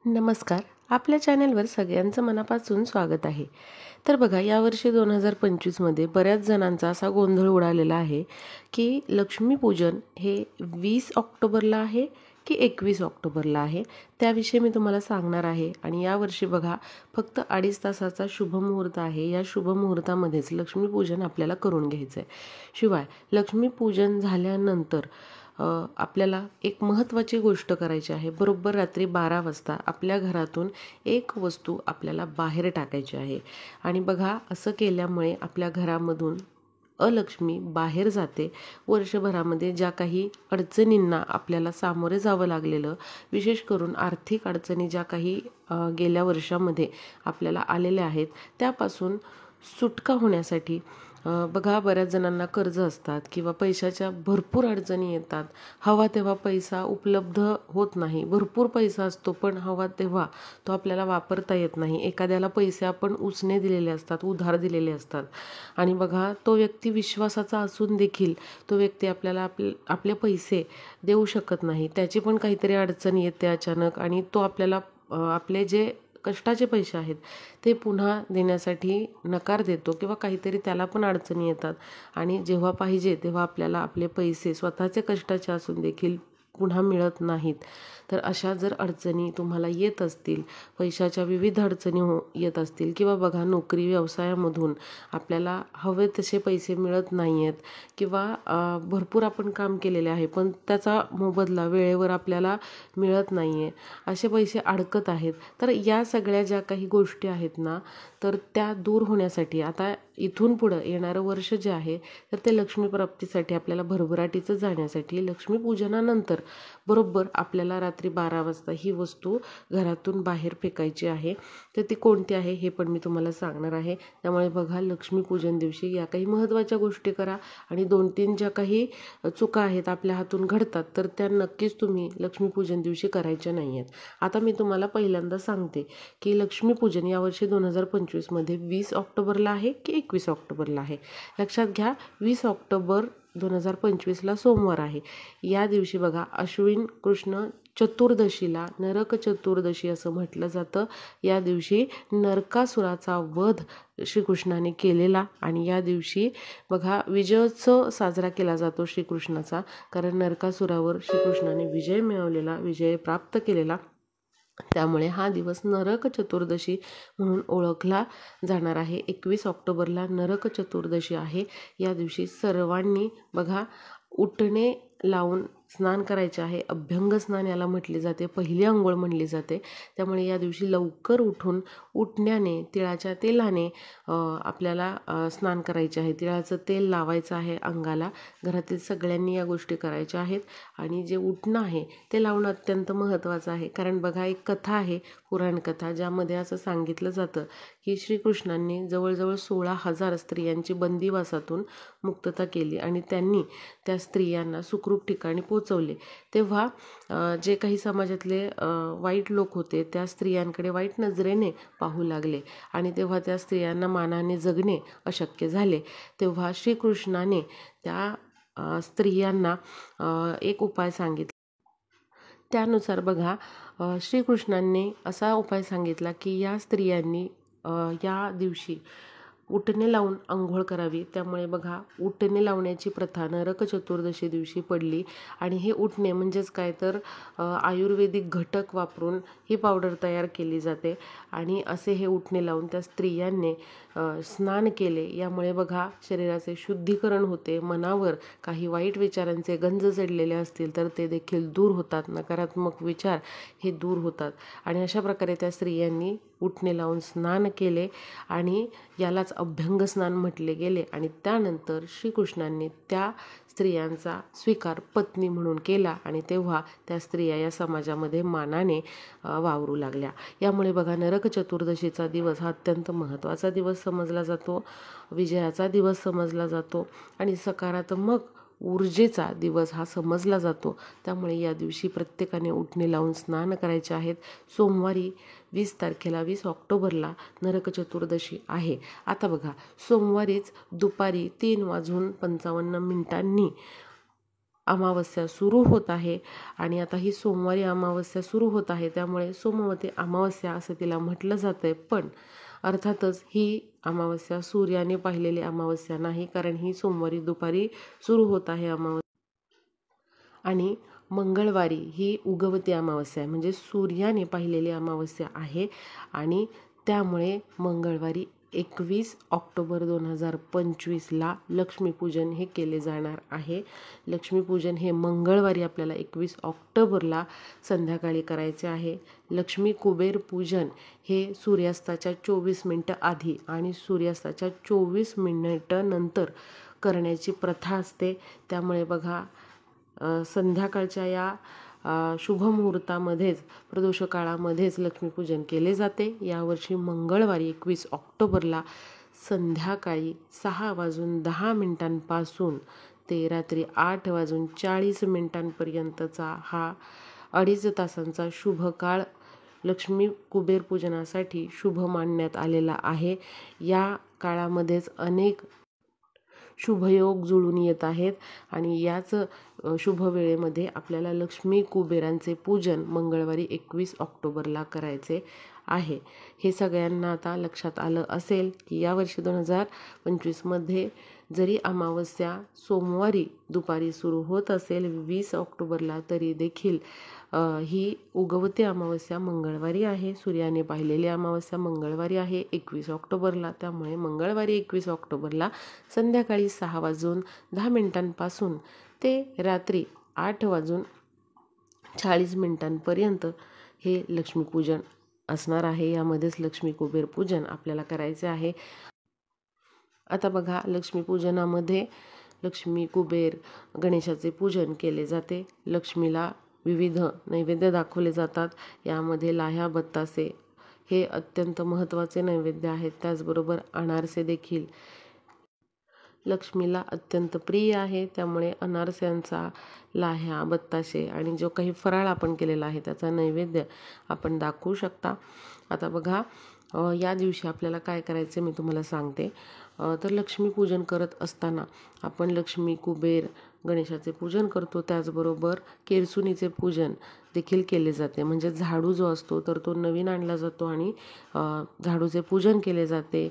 नमस्कार. आपल्या चॅनेलवर सगळ्यांचं मनापासून स्वागत आहे. तर बघा, यावर्षी 2025मध्ये बऱ्याच जणांचा असा गोंधळ उडालेला आहे की लक्ष्मीपूजन हे 20 ऑक्टोबरला आहे की 21 ऑक्टोबरला आहे, त्याविषयी मी तुम्हाला सांगणार आहे. आणि यावर्षी बघा, फक्त 2.5 तासाचा शुभमुहूर्त आहे. या शुभमुहूर्तामध्येच लक्ष्मीपूजन आपल्याला करून घ्यायचं आहे. शिवाय लक्ष्मीपूजन झाल्यानंतर आपल्याला एक महत्त्वाची गोष्ट करायची आहे. बरोबर रात्री 12 वाजता आपल्या घरातून एक वस्तू आपल्याला बाहेर टाकायची आहे. आणि बघा, असं केल्यामुळे आपल्या घरामधून अलक्ष्मी बाहेर जाते. वर्षभरामध्ये ज्या काही अडचणींना आपल्याला सामोरे जावं लागलेलं, विशेष करून आर्थिक अडचणी ज्या काही गेल्या वर्षामध्ये आपल्याला आलेल्या आहेत, त्यापासून सुटका होण्यासाठी बघा, बऱ्याच जणांना कर्ज असतात किंवा पैशाच्या भरपूर अडचणी येतात. हवा तेव्हा पैसा उपलब्ध होत नाही. भरपूर पैसा असतो, पण हवा तेव्हा तो आपल्याला वापरता येत नाही. एखाद्याला पैसे आपण उसने दिलेले असतात, उधार दिलेले असतात. आणि बघा, तो व्यक्ती विश्वासाचा असून देखील तो व्यक्ती आपल्याला आपले पैसे देऊ शकत नाही. त्याची पण काहीतरी अडचण येते अचानक, आणि तो आपल्याला आपले जे कष्टाचे पैसे आहेत ते पुन्हा देण्यासाठी नकार देतो, किंवा काहीतरी त्याला पण अडचणी येतात. आणि जेव्हा पाहिजे तेव्हा आपल्याला आपले पैसे स्वतःचे कष्टाचे असून देखील पुन्हा मिळत नाहीत. तर अशा जर अडचणी तुम्हाला येत असतील, पैशाच्या विविध अडचणी येत असतील, किंवा बघा, नोकरी व्यवसायामधून आपल्याला हवे तसे पैसे मिळत नाही आहेत, किंवा भरपूर आपण काम केलेले आहे पण त्याचा मोबदला वेळेवर आपल्याला मिळत नाही आहे, असे पैसे अडकत आहेत. तर या सगळ्या ज्या काही गोष्टी आहेत ना, तर त्या दूर होण्यासाठी आता इथून पुढं येणारं वर्ष जे आहे, तर ते लक्ष्मीप्राप्तीसाठी आपल्याला भरभराटीचं जाण्यासाठी लक्ष्मीपूजनानंतर बरोबर आपल्याला रात्री 12 वाजता ही वस्तू घरातून बाहेर फेकायची आहे. तर ती कोणती आहे हे पण मी तुम्हाला सांगणार आहे. त्यामुळे बघा, लक्ष्मीपूजन दिवशी या काही महत्त्वाच्या गोष्टी करा. आणि 2-3 ज्या काही चुका आहेत आपल्या हातून घडतात, तर त्या नक्कीच तुम्ही लक्ष्मीपूजन दिवशी करायच्या नाही आहेत. आता मी तुम्हाला पहिल्यांदा सांगते की लक्ष्मीपूजन यावर्षी 2025मध्ये 20 ऑक्टोबरला आहे की 21 ऑक्टोबरला आहे. लक्षात घ्या, 20 ऑक्टोबर 2025ला सोमवार आहे. या दिवशी बघा, अश्विन कृष्ण चतुर्दशीला नरक चतुर्दशी असं म्हटलं जातं. या दिवशी नरकासुराचा वध श्रीकृष्णाने केलेला. आणि या दिवशी बघा, विजयोत्सव साजरा केला जातो श्रीकृष्णाचा, कारण नरकासुरावर श्रीकृष्णाने विजय मिळवलेला, विजय प्राप्त केलेला. त्यामुळे हा दिवस नरक चतुर्दशी म्हणून ओळखला जाणार आहे. 21 ऑक्टोबरला नरक चतुर्दशी आहे. या दिवशी सर्वांनी बघा, उटणे लावून स्नान करायचे आहे. अभ्यंग स्नान याला म्हटले जाते, पहिली अंघोळ म्हणली जाते. त्यामुळे या दिवशी लवकर उठून उटण्याने, तिळाच्या तेलाने आपल्याला स्नान करायचे आहे. तिळाचं तेल लावायचं आहे अंगाला. घरातील सगळ्यांनी या गोष्टी करायच्या आहेत. आणि जे उटणं आहे ते लावणं अत्यंत महत्त्वाचं आहे, कारण बघा, एक कथा आहे, पुराणकथा, ज्यामध्ये असं सांगितलं जातं की श्रीकृष्णांनी जवळजवळ 16,000 स्त्रियांची बंदिवासातून मुक्तता केली, आणि त्यांनी त्या स्त्रियांना सुखरूप ठिकाणी पोचवले. तेव्हा जे काही समाजातले वाईट लोक होते, त्या स्त्रियांकडे वाईट नजरेने पाहू लागले, आणि तेव्हा त्या स्त्रियांना मानाने जगणे अशक्य झाले. तेव्हा श्रीकृष्णाने त्या स्त्रियांना एक उपाय सांगितला. त्यानुसार बघा, श्रीकृष्णांनी असा उपाय सांगितला की या स्त्रियांनी या दिवशी उटणे लावून आंघोळ करावी. त्यामुळे बघा, उटणे लावण्याची प्रथा नरक चतुर्दशी दिवशी पडली. आणि हे उटणे म्हणजेच काय, तर आयुर्वेदिक घटक वापरून ही पावडर तयार केली जाते. आणि असे हे उटणे लावून त्या स्त्रियांनी स्नान केले. यामुळे बघा, शरीराचे शुद्धीकरण होते. मनावर काही वाईट विचारांचे गंज चढलेले असतील तर ते देखील दूर होतात. नकारात्मक विचार हे दूर होतात. आणि अशा प्रकारे त्या स्त्रियांनी उटणे लावून स्नान केले, आणि यालाच अभ्यंग स्नान म्हटले गेले. आणि त्यानंतर श्रीकृष्णांनी त्या स्त्रियांचा स्वीकार पत्नी म्हणून केला, आणि तेव्हा त्या स्त्रिया या समाजामध्ये मानाने वावरू लागल्या. यामुळे बघा, नरक चतुर्दशीचा दिवस हा अत्यंत महत्त्वाचा दिवस समजला जातो, विजयाचा दिवस समजला जातो, आणि सकारात्मक ऊर्जेचा दिवस हा समजला जातो. त्यामुळे या दिवशी प्रत्येकाने उटणे लावून स्नान करायचे आहेत. सोमवारी 20 तारखेला, 20 ऑक्टोबरला नरक चतुर्दशी आहे. आता बघा, सोमवारीच दुपारी 3:55 अमावस्या सुरू होत आहे आणि आता ही सोमवारी अमावस्या सुरू होत आहे, त्यामुळे सोमवती अमावस्या असं तिला म्हटलं जातं आहे. पण अर्थातच ही अमावस्या सूर्याने पाहिलेली अमावस्या नाही, कारण ही सोमवारी दुपारी सुरू होत आहे अमावस्या. आणि मंगळवारी ही उगवती अमावस्या आहे, म्हणजे सूर्याने पाहिलेली अमावस्या आहे. आणि त्यामुळे मंगळवारी 21 ऑक्टोबर 2025ला लक्ष्मीपूजन हे केले जाणार आहे. लक्ष्मीपूजन हे मंगळवारी आपल्याला 21 ऑक्टोबरला संध्याकाळी करायचे आहे. लक्ष्मी कुबेर पूजन हे सूर्यास्ताच्या 24 मिनटं आधी आणि सूर्यास्ताच्या 24 मिनिटं नंतर करण्याची प्रथा असते. त्यामुळे बघा, संध्याकाळच्या या शुभमुहूर्तामध्येच, प्रदोष काळामध्येच लक्ष्मीपूजन केले जाते. यावर्षी मंगळवारी 21 ऑक्टोबरला संध्याकाळी 6:10 ते रात्री 8:40 हा 2.5 तासांचा शुभ काळ लक्ष्मी कुबेर पूजनासाठी शुभ मानण्यात आलेला आहे. या काळामध्येच अनेक शुभयोग जुळून येत आहेत आणि याच शुभ वेळेमध्ये आपल्याला लक्ष्मी कुबेरांचे पूजन मंगळवारी 21 ऑक्टोबरला करायचे आहे. हे सगळ्यांना आता लक्षात आलं असेल की यावर्षी 2025मध्ये जरी अमावस्या सोमवारी दुपारी सुरू होत असेल 20 ऑक्टोबरला, तरी देखील ही उगवती अमावस्या मंगळवारी आहे. सूर्याने पाहिलेली अमावस्या मंगळवारी आहे 21 ऑक्टोबरला. त्यामुळे मंगळवारी 21 ऑक्टोबरला संध्याकाळी 6:10 ते रात्री 8:40 हे लक्ष्मीपूजन असणार आहे. यामध्येच लक्ष्मी कुबेर पूजन आपल्याला करायचे आहे. आता बघा, लक्ष्मीपूजनामध्ये लक्ष्मी कुबेर गणेशाचे पूजन केले जाते. लक्ष्मीला विविध नैवेद्य दाखवले जातात. यामध्ये लाह्या, बत्तासे हे अत्यंत महत्त्वाचे नैवेद्य आहेत. त्याचबरोबर अनारसे देखील लक्ष्मीला अत्यंत प्रिय आहे. त्यामुळे अनारस्यांचा, लाह्या, बत्ताशे आणि जो काही फराळ आपण केलेला आहे त्याचा नैवेद्य आपण दाखवू शकता. आता बघा, या दिवशी आपल्याला काय करायचे मी तुम्हाला सांगते. तर लक्ष्मीपूजन करत असताना आपण लक्ष्मी कुबेर गणेशाचे पूजन करतो. त्याचबरोबर केरसुणीचे पूजन देखील केले जाते. म्हणजे झाडू जो असतो तर तो नवीन आणला जातो आणि झाडूचे पूजन केले जाते.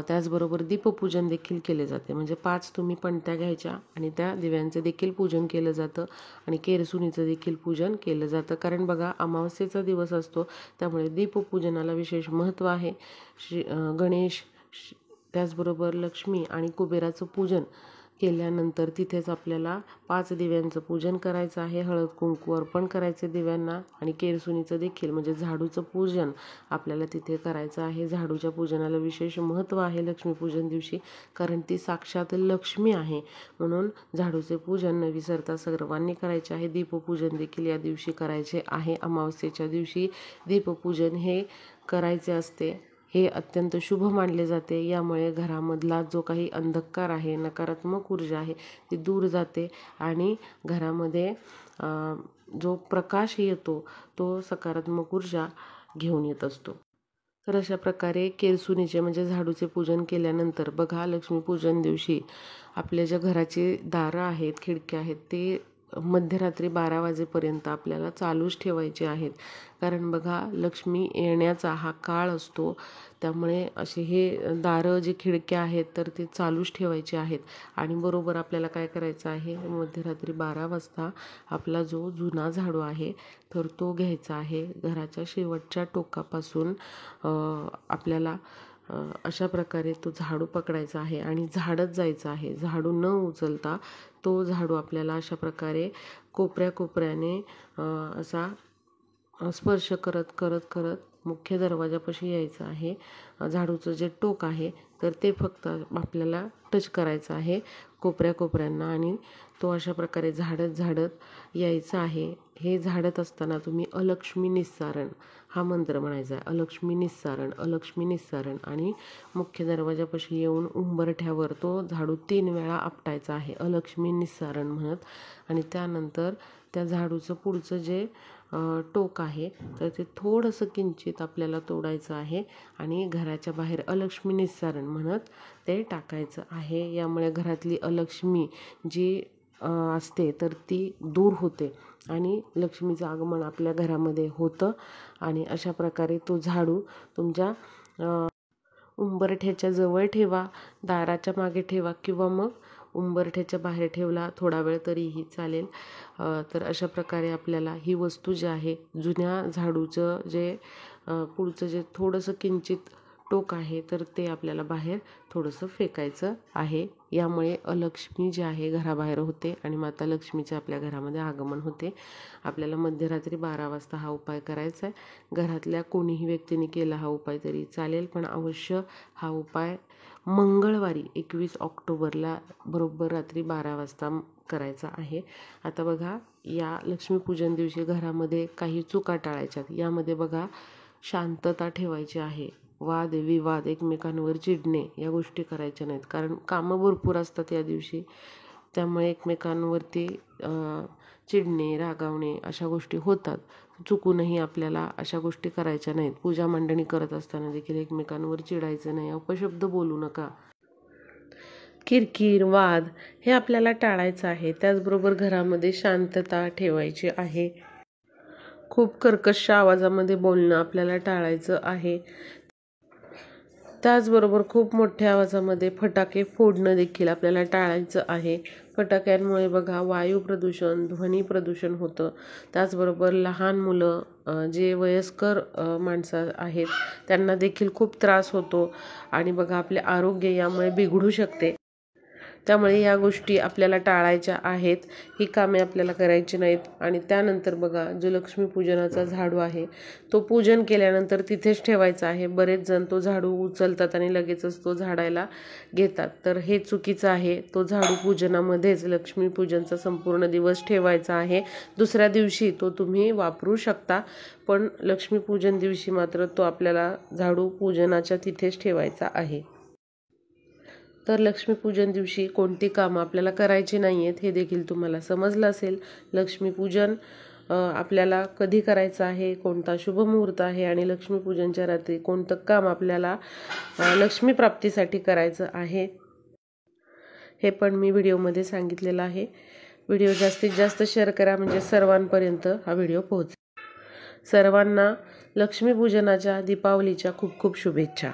त्याचबरोबर दीपपूजन देखील केले जाते. म्हणजे 5 तुम्ही पणत्या घ्यायच्या आणि त्या दिव्यांचे देखील पूजन केलं जातं आणि केरसुणीचं देखील पूजन केलं जातं. कारण बघा, अमावस्येचा दिवस असतो, त्यामुळे दीपपूजनाला विशेष महत्त्व आहे. गणेश, त्याचबरोबर लक्ष्मी आणि कुबेराचं पूजन केल्यानंतर तिथेच आपल्याला 5 दिव्यांचं पूजन करायचं आहे. हळद कुंकू अर्पण करायचे दिव्यांना आणि केरसुणीचं देखील, म्हणजे झाडूचं पूजन आपल्याला तिथे करायचं आहे. झाडूच्या पूजनाला विशेष महत्त्व आहे लक्ष्मीपूजन दिवशी, कारण ती साक्षात लक्ष्मी आहे. म्हणून झाडूचे पूजन न विसरता सर्वांनी करायचे आहे. दीपपूजन देखील या दिवशी करायचे आहे. अमावस्येच्या दिवशी दीपपूजन हे करायचे असते. हे अत्यंत शुभ मानले जाते. यामुळे घरामधला जो काही अंधकार आहे, नकारात्मक ऊर्जा आहे, ती दूर जाते आणि घरामध्ये जो प्रकाश येतो तो सकारात्मक ऊर्जा घेऊन येत असतो. तर अशा प्रकारे केरसुणीचे म्हणजे झाडूचे पूजन केल्यानंतर बघा, लक्ष्मीपूजन दिवशी आपल्या ज्या घराची दारं आहेत, खिडक्या आहेत, ते मध्यरात्री 12 वाजेपर्यंत आपल्याला चालूच ठेवायचे आहेत. कारण बघा, लक्ष्मी येण्याचा हा काळ असतो. त्यामुळे असे हे दारं, जे खिडक्या आहेत, तर ते चालूच ठेवायचे आहेत. आणि बरोबर आपल्याला काय करायचं आहे, मध्यरात्री 12 वाजता आपला जो जुना झाडू आहे तर तो घ्यायचा आहे. घराच्या शेवटच्या टोकापासून आपल्याला अशा प्रकारे तो झाडू पकडायचा आहे आणि झाडत जायचा आहे. झाडू न उचलता तो झाडू आपल्याला अशा प्रकारे कोपऱ्याने असा स्पर्श करत करत करत मुख्य दरवाजापाशी यायचं आहे. झाडूचं जे टोक आहे तर ते फक्त आपल्याला टच करायचं आहे कोपऱ्यांना आणि तो अशा प्रकारे झाडत यायचं आहे. हे झाडत असताना तुम्ही अलक्ष्मी निस्सारण हा मंत्र म्हणायचा आहे. अलक्ष्मी निस्सारण, अलक्ष्मी निस्सारण. आणि मुख्य दरवाजापाशी येऊन उंबरठ्यावर तो झाडू 3 वेळा आपटायचा आहे अलक्ष्मी निस्सारण म्हणत. आणि त्यानंतर त्या झाडूचं पुढचं जे टोक आहे तर ते थोडंसं किंचित आपल्याला तोडायचं आहे आणि घराच्या बाहेर अलक्ष्मी निस्सारण म्हणत ते टाकायचं आहे. यामुळे घरातली अलक्ष्मी जी असते तर ती दूर होते आणि लक्ष्मीचं आगमन आपल्या घरामध्ये होतं. आणि अशा प्रकारे तो झाडू तुमच्या उंबरठ्याच्या जवळ ठेवा, दाराच्या मागे ठेवा किंवा मग उंबरठ्याच्या बाहेर ठेवला थोडा वेळ तरीही चालेल. तर अशा प्रकारे आपल्याला ही वस्तू जी आहे, जुन्या झाडूचं जे पुढचं जे थोडंसं किंचित टोक आहे तर ते आपल्याला बाहेर थोडंसं फेकायचं आहे. यामुळे अलक्ष्मी जी आहे घराबाहेर होते आणि माता लक्ष्मीचे आपल्या घरामध्ये आगमन होते. आपल्याला मध्यरात्री 12 वाजता हा उपाय करायचा आहे. घरातल्या कोणीही व्यक्तीने केला हा उपाय तरी चालेल, पण अवश्य हा उपाय मंगळवारी 21 ऑक्टोबरला बरोबर रात्री 12 वाजता करायचा आहे. आता बघा, या लक्ष्मीपूजन दिवशी घरामध्ये काही चुका टाळायच्यात. यामध्ये बघा, शांतता ठेवायची आहे. वाद विवाद, एकमेकांवर चिडणे या गोष्टी करायच्या नाहीत, कारण कामं भरपूर असतात या दिवशी. त्यामुळे एकमेकांवरती चिडणे, रागावणे अशा गोष्टी होतात. चुकूनही आपल्याला अशा गोष्टी करायच्या नाहीत. पूजा मांडणी करत असताना देखील एकमेकांवर चिडायचं नाही, अपशब्द बोलू नका. किरकिर, वाद हे आपल्याला टाळायचं आहे. त्याचबरोबर घरामध्ये शांतता ठेवायची आहे. खूप कर्कश आवाजामध्ये बोलणं आपल्याला टाळायचं आहे. त्याचबरोबर खूप मोठ्या आवाजामध्ये फटाके फोडणं देखील आपल्याला टाळायचं आहे. फटाक्यांमुळे बघा वायू प्रदूषण, ध्वनी प्रदूषण होतं. त्याचबरोबर लहान मुलं, जे वयस्कर माणसं आहेत त्यांना देखील खूप त्रास होतो आणि बघा आपले आरोग्य यामुळे बिघडू शकते. त्यामुळे या गोष्टी आपल्याला टाळायच्या आहेत. ही कामे आपल्याला करायची नाहीत. आणि त्यानंतर बघा, जो लक्ष्मीपूजनाचा झाडू आहे तो पूजन केल्यानंतर तिथेच ठेवायचा आहे. बरेच जण तो झाडू उचलतात आणि लगेचच तो झाडायला घेतात, तर हे चुकीचं आहे. तो झाडू पूजनामध्येच लक्ष्मीपूजनचा संपूर्ण दिवस ठेवायचा आहे. दुसऱ्या दिवशी तो तुम्ही वापरू शकता, पण लक्ष्मीपूजन दिवशी मात्र तो आपल्याला झाडू पूजनाच्या तिथेच ठेवायचा आहे. तर लक्ष्मीपूजन दिवशी कोणती कामं आपल्याला करायची नाही आहेत हे देखील तुम्हाला समजलं असेल. लक्ष्मीपूजन आपल्याला कधी करायचं आहे, कोणता शुभमुहूर्त आहे आणि लक्ष्मीपूजनच्या रात्री कोणतं काम आपल्याला लक्ष्मी प्राप्तीसाठी करायचं आहे, हे पण मी व्हिडिओमध्ये सांगितलेलं आहे. व्हिडिओ जास्तीत जास्त शेअर करा, म्हणजे सर्वांपर्यंत हा व्हिडिओ पोहोचेल. सर्वांना लक्ष्मीपूजनाच्या, दीपावलीच्या खूप खूप शुभेच्छा.